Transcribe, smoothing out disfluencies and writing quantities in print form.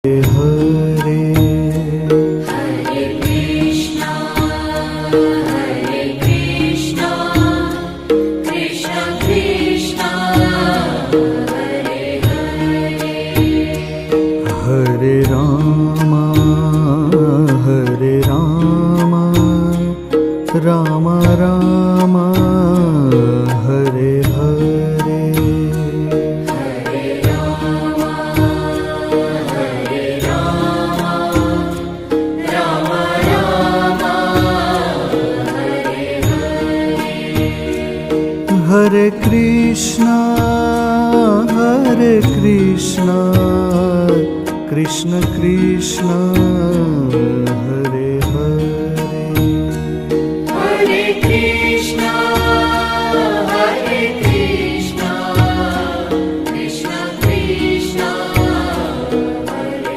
Hare Hare Krishna Krishna Krishna Hare Hare Hare Ram Ram Ram Hare Hare Hare Ram Ram Ram Hare Hare Hare Krishna Krishna Krishna Hare